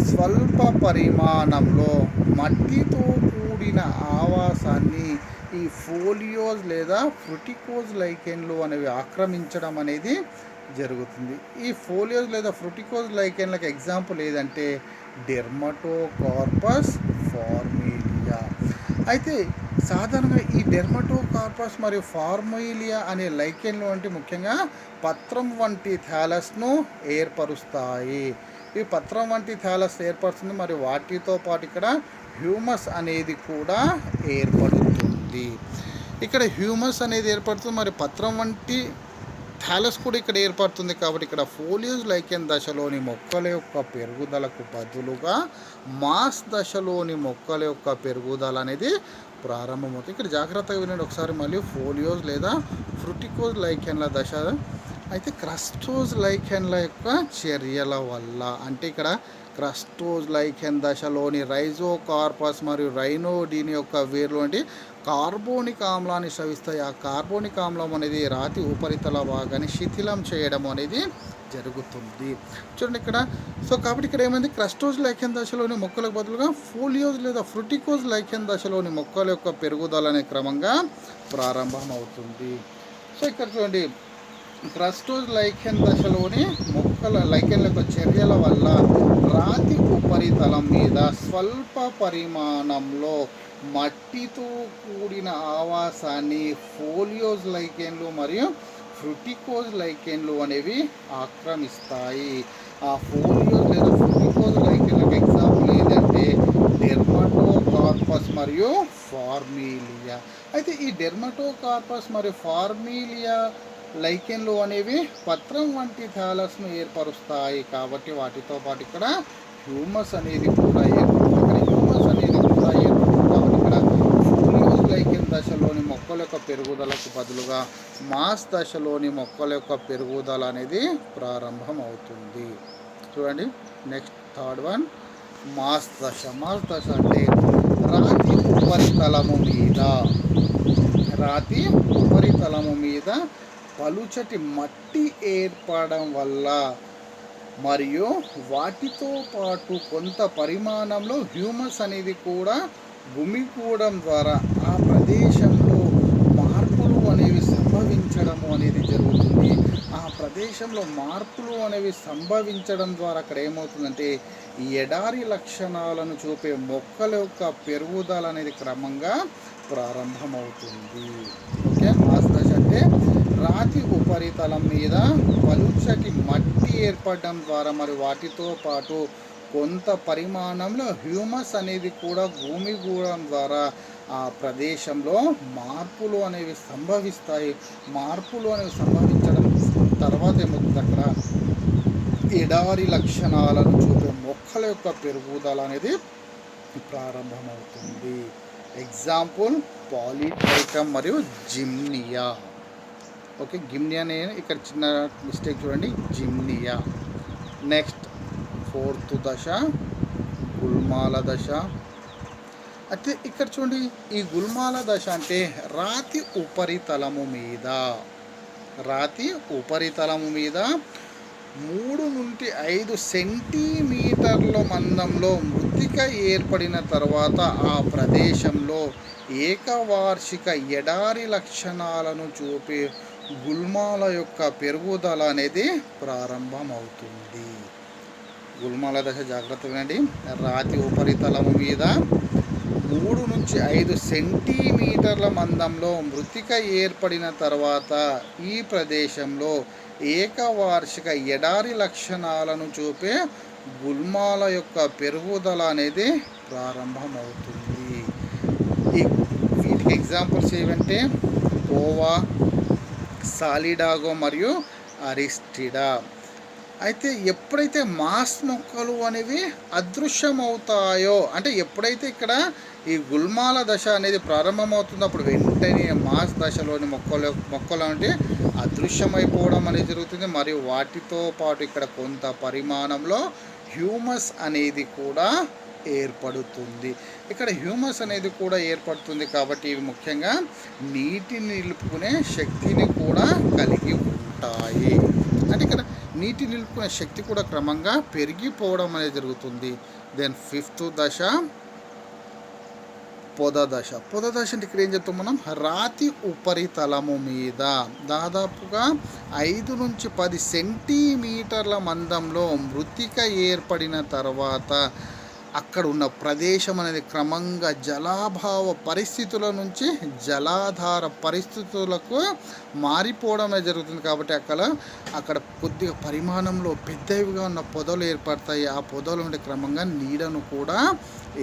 Speaker 1: స్వల్ప పరిమాణంలో మట్టితో కూడిన ఆవాసాన్ని ఈ ఫోలియోస్ లేదా ఫ్రుటికోజ్ లైకెన్లు అనేవి ఆక్రమించడం అనేది జరుగుతుంది. ఈ ఫోలియోస్ లేదా ఫ్రుటికోజ్ లైకెన్లకు ఎగ్జాంపుల్ ఏదంటే డెర్మటోకార్పస్ ఫార్మేలియా. అయితే సాధారణంగా ఈ డెర్మటోకార్పస్ మరియు ఫార్మేలియా అనే లైకెన్లు వంటి ముఖ్యంగా పత్రం వంటి థాలస్ను ఏర్పరుస్తాయి. ఈ పత్రం వంటి థాలస్ ఏర్పడుతుంది మరియు వాటితో పాటు ఇక్కడ హ్యూమస్ అనేది కూడా ఏర్పడుతుంది. ఇక్కడ హ్యూమస్ అనేది ఏర్పడుతుంది మరి పత్రం వంటి థాలస్ కూడా ఇక్కడ ఏర్పడుతుంది. కాబట్టి ఇక్కడ ఫోలియోస్ లైకెన్ దశలోని మొక్కల యొక్క పెరుగుదలకు బదులుగా మాస్ దశలోని మొక్కల యొక్క పెరుగుదల అనేది ప్రారంభమవుతుంది. ఇక్కడ జాగ్రత్తగా వినండి ఒకసారి మళ్ళీ. ఫోలియోస్ లేదా ఫ్రుటికోజ్ లైకెన్ల దశ అయితే క్రస్టోజ్ లైకెన్ల యొక్క చర్యల వల్ల, అంటే ఇక్కడ క్రస్టోజ్ లైకెన్ దశలోని రైజోకార్పస్ మరియు రైనోడిన్ యొక్క వేర్లు వంటి కార్బోనిక్ ఆమ్లాన్ని స్రవిస్తాయి. ఆ కార్బోనిక్ ఆమ్లం అనేది రాతి ఉపరితల భాగాన్ని శిథిలం చేయడం అనేది జరుగుతుంది. చూడండి ఇక్కడ. కాబట్టి ఇక్కడ ఏమైంది, క్రస్టోజ్ లైకెన్ దశలోని మొక్కలకు బదులుగా ఫోలియోస్ లేదా ఫ్రుటికోజ్ లైకెన్ దశలోని మొక్కల యొక్క పెరుగుదల అనే క్రమంగా ప్రారంభమవుతుంది. ఇక్కడ చూడండి, క్రస్టోజ్ లైకెన్ దశలోని మొక్కల లైకెన్ల యొక్క చర్యల వల్ల రాతి ఉపరితలం మీద స్వల్ప పరిమాణంలో మట్టితో కూడిన ఆవాసాన్ని ఫోలియోస్ లైకెన్లు మరియు ఫ్రుటికోజ్ లైకెన్లు అనేవి ఆక్రమిస్తాయి. ఆ ఫోలియోస్ లేదా ఫ్రుటికోజ్ లైకెన్లకు ఎగ్జాంపుల్ ఏంటంటే డెర్మటోకార్పస్ మరియు ఫార్మేలియా. అయితే ఈ డెర్మటోకార్పస్ మరియు ఫార్మేలియా లైకెన్లు అనేవి పత్రం వంటి థాలస్ను ఏర్పరుస్తాయి. కాబట్టి వాటితో పాటు ఇక్కడ హ్యూమస్ అనేది కూడా ఏర్పడుతుంది. హ్యూమస్ అనేది కూడా ఏర్పడుతుంది. కాబట్టి ఇక్కడ ఫోలియోస్ లైకెన్ దశలోని మొక్కల యొక్క పెరుగుదలకు బదులుగా మాస్ దశలోని మొక్కల యొక్క పెరుగుదల అనేది ప్రారంభం అవుతుంది. చూడండి నెక్స్ట్ థర్డ్ వన్, మాస్ దశ. మాస్ దశ అంటే రాతి ఉపరితలము మీద పలుచటి మట్టి ఏర్పడడం వల్ల మరియు వాటితో పాటు కొంత పరిమాణంలో హ్యూమస్ అనేది కూడా గుమికూడడం ద్వారా ఆ ప్రదేశంలో మార్పులు అనేవి సంభవించడము అనేది జరుగుతుంది. ఆ ప్రదేశంలో మార్పులు అనేవి సంభవించడం ద్వారా అక్కడ ఏమవుతుందంటే ఈ ఎడారి లక్షణాలను చూపే మొక్కల యొక్క పెరుగుదల అనేది క్రమంగా ప్రారంభమవుతుంది. ఓకే, మాస్ దశ అంటే రాతి ఉపరితలం మీద పలుచటి మట్టి ఏర్పడడం ద్వారా మరి వాటితో పాటు కొంత పరిమాణంలో హ్యూమస్ అనేది కూడా భూమిగూడడం ద్వారా ఆ ప్రదేశంలో మార్పులు అనేవి సంభవిస్తాయి. మార్పులు అనేవి సంభవించడం తర్వాత ఏమవుతుంది, అక్కడ ఎడారి లక్షణాలను చూపే మొక్కల యొక్క పెరుగుదల అనేది ప్రారంభమవుతుంది. ఎగ్జాంపుల్ పాలీట్రైకమ్ మరియు జిమ్నియా. ఓకే, గిమ్నియా అనే ఇక్కడ చిన్న మిస్టేక్ చూడండి, జిమ్నియా. నెక్స్ట్ ఫోర్త్ దశ గుల్మాల దశ. అయితే ఇక్కడ చూడండి, ఈ గుల్మాల దశ అంటే రాతి ఉపరితలము మీద 3 నుండి 5 సెంటీమీటర్ల మందంలో మృత్తిక ఏర్పడిన తర్వాత ఆ ప్రదేశంలో ఏకవార్షిక ఎడారి లక్షణాలను చూపే గుల్మాల యొక్క పెరుగుదల అనేది ప్రారంభమవుతుంది. గుల్మాల దశ జాగ్రత్త వినండి. రాతి ఉపరితలము మీద 3 నుంచి 5 సెంటీమీటర్ల మందంలో మృత్తిక ఏర్పడిన తర్వాత ఈ ప్రదేశంలో ఏకవార్షిక ఎడారి లక్షణాలను చూపే గుల్మాల యొక్క పెరుగుదల అనేది ప్రారంభమవుతుంది. వీటికి ఎగ్జాంపుల్స్ ఏవంటే పోవా, సాలిడాగో మరియు అరిస్టిడా. అయితే ఎప్పుడైతే మాస్ మొక్కలు అనేవి అదృశ్యమవుతాయో, అంటే ఎప్పుడైతే ఇక్కడ ఈ గుల్మాల దశ అనేది ప్రారంభమవుతుందో అప్పుడు వెంటనే మాస్ దశలోని మొక్కలు అంటే అదృశ్యమైపోవడం అనేది జరుగుతుంది. మరియు వాటితో పాటు ఇక్కడ కొంత పరిమాణంలో హ్యూమస్ అనేది కూడా ఏర్పడుతుంది. ఇక్కడ హ్యూమస్ అనేది కూడా ఏర్పడుతుంది. కాబట్టి ఇవి ముఖ్యంగా నీటిని నిలుపుకునే శక్తిని కూడా కలిగి ఉంటాయి. అంటే ఇక్కడ నీటి నిలుపుకునే శక్తి కూడా క్రమంగా పెరిగిపోవడం అనేది జరుగుతుంది. దెన్ ఫిఫ్త్ దశ పొద దశ. పొద దశ అంటే ఇక్కడ ఏం చెప్తాం మనం, రాతి ఉపరితలము మీద దాదాపుగా 5 నుంచి 10 సెంటీమీటర్ల మందంలో మృత్తిక ఏర్పడిన తర్వాత అక్కడ ఉన్న ప్రదేశం అనేది క్రమంగా జలాభావ పరిస్థితుల నుంచి జలాధార పరిస్థితులకు మారిపోవడమే జరుగుతుంది. కాబట్టి అక్కడ కొద్దిగా పరిమాణంలో పెద్దవిగా ఉన్న పొదలు ఏర్పడతాయి. ఆ పొదలు నుండి క్రమంగా నీడను కూడా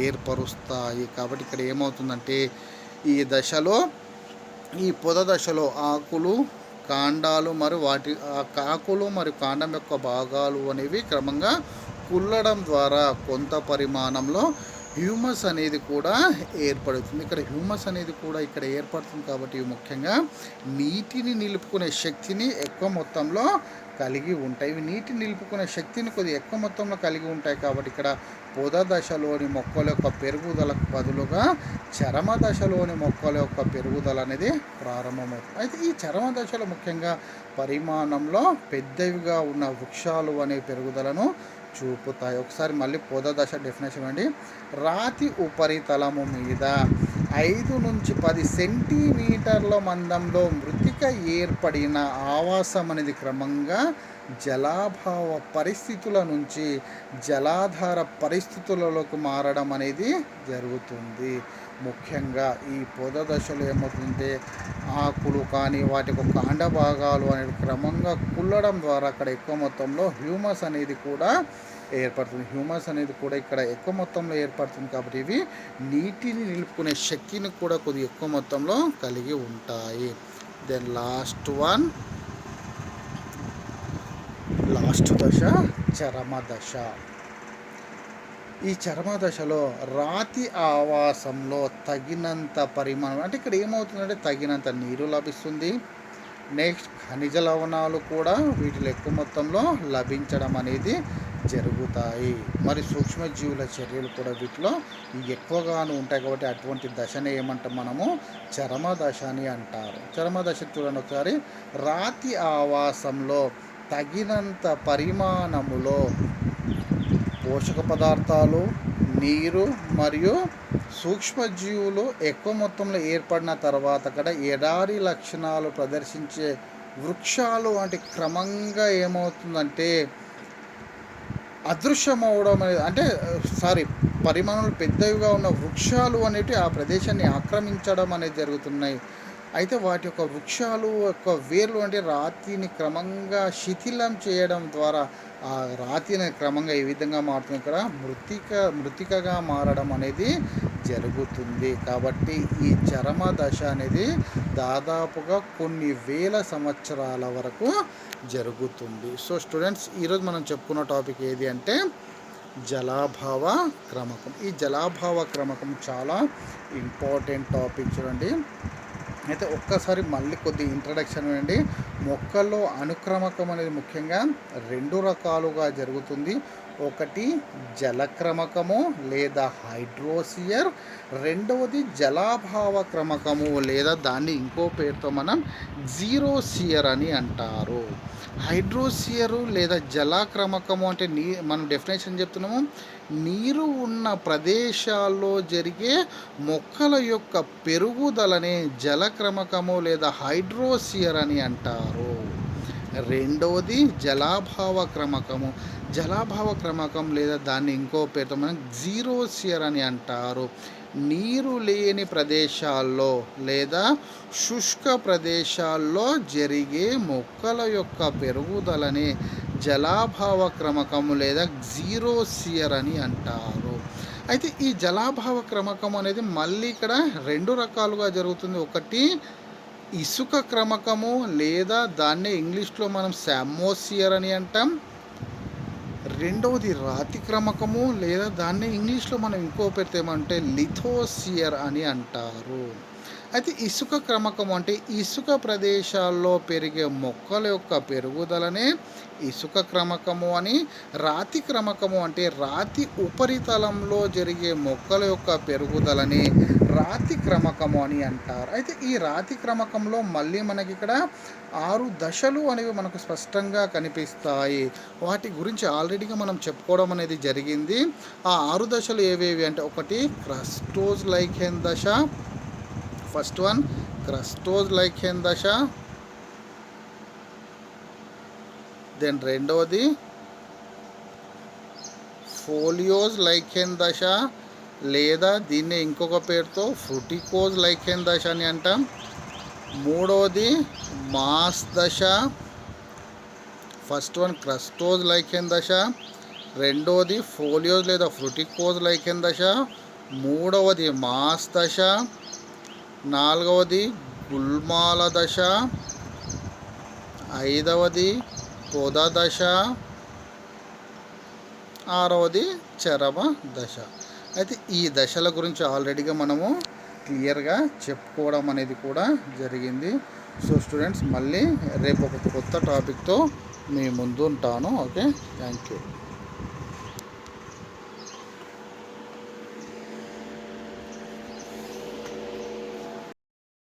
Speaker 1: ఏర్పరుస్తాయి. కాబట్టి ఇక్కడ ఏమవుతుందంటే ఈ దశలో, ఈ పొద దశలో ఆకులు, కాండాలు మరియు ఆకులు మరియు కాండం యొక్క భాగాలు అనేవి క్రమంగా కుల్లడం ద్వారా కొంత పరిమాణంలో హ్యూమస్ అనేది కూడా ఏర్పడుతుంది. ఇక్కడ హ్యూమస్ అనేది కూడా ఇక్కడ ఏర్పడుతుంది. కాబట్టి ఇవి ముఖ్యంగా నీటిని నిలుపుకునే శక్తిని ఎక్కువ మొత్తంలో కలిగి ఉంటాయి. ఇవి నీటిని నిలుపుకునే శక్తిని కొద్దిగా ఎక్కువ మొత్తంలో కలిగి ఉంటాయి. కాబట్టి ఇక్కడ పొద దశలోని మొక్కల యొక్క పెరుగుదలకు బదులుగా చరమ దశలోని మొక్కల యొక్క పెరుగుదల అనేది ప్రారంభమవుతుంది. అయితే ఈ చరమ దశలో ముఖ్యంగా పరిమాణంలో పెద్దవిగా ఉన్న వృక్షాలు అనే పెరుగుదలను చూపుతాయి. ఒకసారి మళ్ళీ పొద దశ డెఫినేషన్ అండి. రాతి ఉపరితలము మీద 5 నుంచి 10 సెంటీమీటర్ల మందంలో మృత్తిక ఏర్పడిన ఆవాసం అనేది క్రమంగా జలాభావ పరిస్థితుల నుంచి జలాధార పరిస్థితులలోకి మారడం అనేది జరుగుతుంది. ముఖ్యంగా ఈ పొద దశలో ఏమవుతుందంటే ఆకులు కానీ వాటి యొక్క కాండ భాగాలు అనేవి క్రమంగా కుల్లడం ద్వారా అక్కడ ఎక్కువ మొత్తంలో హ్యూమస్ అనేది కూడా ఏర్పడుతుంది. హ్యూమస్ అనేది కూడా ఇక్కడ ఎక్కువ మొత్తంలో ఏర్పడుతుంది. కాబట్టి ఇవి నీటిని నిలుపుకునే శక్తిని కూడా కొద్దిగా ఎక్కువ మొత్తంలో కలిగి ఉంటాయి. దెన్ లాస్ట్ దశ చరమ దశ. ఈ చరమ దశలో రాతి ఆవాసంలో తగినంత పరిమాణం, అంటే ఇక్కడ ఏమవుతుందంటే తగినంత నీరు లభిస్తుంది. నెక్స్ట్ ఖనిజ లవణాలు కూడా వీటిలో ఎక్కువ మొత్తంలో లభించడం అనేది జరుగుతాయి. మరి సూక్ష్మజీవుల చర్యలు కూడా వీటిలో ఎక్కువగాను ఉంటాయి. కాబట్టి అటువంటి దశనే ఏమంటాం మనము, చరమ దశ అని అంటారు. చరమ దశ చూడండి ఒకసారి. రాతి ఆవాసంలో తగినంత పరిమాణములో పోషక పదార్థాలు, నీరు మరియు సూక్ష్మజీవులు ఎక్కువ మొత్తంలో ఏర్పడిన తర్వాత అక్కడ ఎడారి లక్షణాలు ప్రదర్శించే వృక్షాలు అంటే క్రమంగా ఏమవుతుందంటే అదృశ్యమవడం అనేది, అంటే పరిమాణాలు పెద్దవిగా ఉన్న వృక్షాలు అనేవి ఆ ప్రదేశాన్ని ఆక్రమించడం అనేది జరుగుతున్నాయి. అయితే వాటి యొక్క వృక్షాలు యొక్క వేర్లు అంటే రాతిని క్రమంగా శిథిలం చేయడం ద్వారా ఆ రాతి అనేది క్రమంగా ఈ విధంగా మారుతుంది. ఇక్కడ మృతికగా మారడం అనేది జరుగుతుంది. కాబట్టి ఈ చరమ దశ అనేది దాదాపుగా కొన్ని వేల సంవత్సరాల వరకు జరుగుతుంది. సో స్టూడెంట్స్, ఈరోజు మనం చెప్పుకున్న టాపిక్ ఏది అంటే జలాభావ క్రమకం. ఈ జలాభావ క్రమకం చాలా ఇంపార్టెంట్ టాపిక్. చూడండి, అయితే ఒక్కసారి మళ్ళీ కొద్ది ఇంట్రడక్షన్ అండి. మొక్కల్లో అనుక్రమకం అనేది ముఖ్యంగా 2 రకాలుగా జరుగుతుంది. ఒకటి జలక్రమకము లేదా హైడ్రోసియర్, రెండవది జలాభావ క్రమకము లేదా దాన్ని ఇంకో పేరుతో మనం జీరోసియర్ అని అంటారు. హైడ్రోసియరు లేదా జలాక్రమకము అంటే మనం డెఫినేషన్ చెప్తున్నాము, నీరు ఉన్న ప్రదేశాల్లో జరిగే మొక్కల యొక్క పెరుగుదలనే జలక్రమకము లేదా హైడ్రోసియర్ అని అంటారు. రెండవది జలాభావ క్రమకము. జలాభావ క్రమకం లేదా దాన్ని ఇంకో పేరుతో మనం జీరోసియర్ అని అంటారు. నీరు లేని ప్రదేశాల్లో లేదా శుష్క ప్రదేశాల్లో జరిగే మొక్కల యొక్క పెరుగుదలని జలాభావ క్రమకము లేదా జీరోసియర్ అని అంటారు. అయితే ఈ జలాభావ క్రమకం అనేది మళ్ళీ ఇక్కడ 2 రకాలుగా జరుగుతుంది. ఒకటి ఇసుక క్రమకము లేదా దాన్నే ఇంగ్లీష్లో మనం సామోసియర్ అని అంటాం. రెండవది రాతి క్రమకము లేదా దాన్ని ఇంగ్లీష్లో మనం ఇంకో పేరుతో ఏమంటే లిథోసియర్ అని అంటారు. అయితే ఇసుక క్రమకము అంటే ఇసుక ప్రదేశాల్లో పెరిగే మొక్కల యొక్క పెరుగుదలనే ఇసుక క్రమకము అని, రాతి క్రమకము అంటే రాతి ఉపరితలంలో జరిగే మొక్కల యొక్క పెరుగుదలని రాతి క్రమకము అని అంటారు. అయితే ఈ రాతి క్రమకంలో మళ్ళీ మనకి ఇక్కడ 6 దశలు అనేవి మనకు స్పష్టంగా కనిపిస్తాయి. వాటి గురించి ఆల్రెడీగా మనం చెప్పుకోవడం అనేది జరిగింది. ఆ 6 దశలు ఏవేవి అంటే, ఒకటి క్రస్టోజ్ లైకెన్ దశ, ఫస్ట్ వన్ క్రస్టోజ్ లైకెన్ దశ, దెన్ రెండవది ఫోలియోజ్ లైకెన్ దశ, లేదా దీన్ని ఇంకొక పేరుతో ఫ్రూటికోజ్ లైకెన్ దశ అని అంటాం. మూడవది మాస్ దశ. ఫస్ట్ వన్ క్రస్టోజ్ లైకెన్ దశ, రెండవది ఫోలియోజ్ లేదా ఫ్రూటికోజ్ లైకెన్ దశ, మూడవది మాస్ దశ, నాలుగవది గుల్మాల దశ, ఐదవది పొద దశ, ఆరవది చరమ దశ. అయితే ఈ దశల గురించి ఆల్రెడీగా మనము క్లియర్గా చెప్పుకోవడం అనేది కూడా జరిగింది. సో స్టూడెంట్స్, మళ్ళీ రేపు ఒక కొత్త టాపిక్తో మీ ముందు ఉంటాను. Okay, thank you.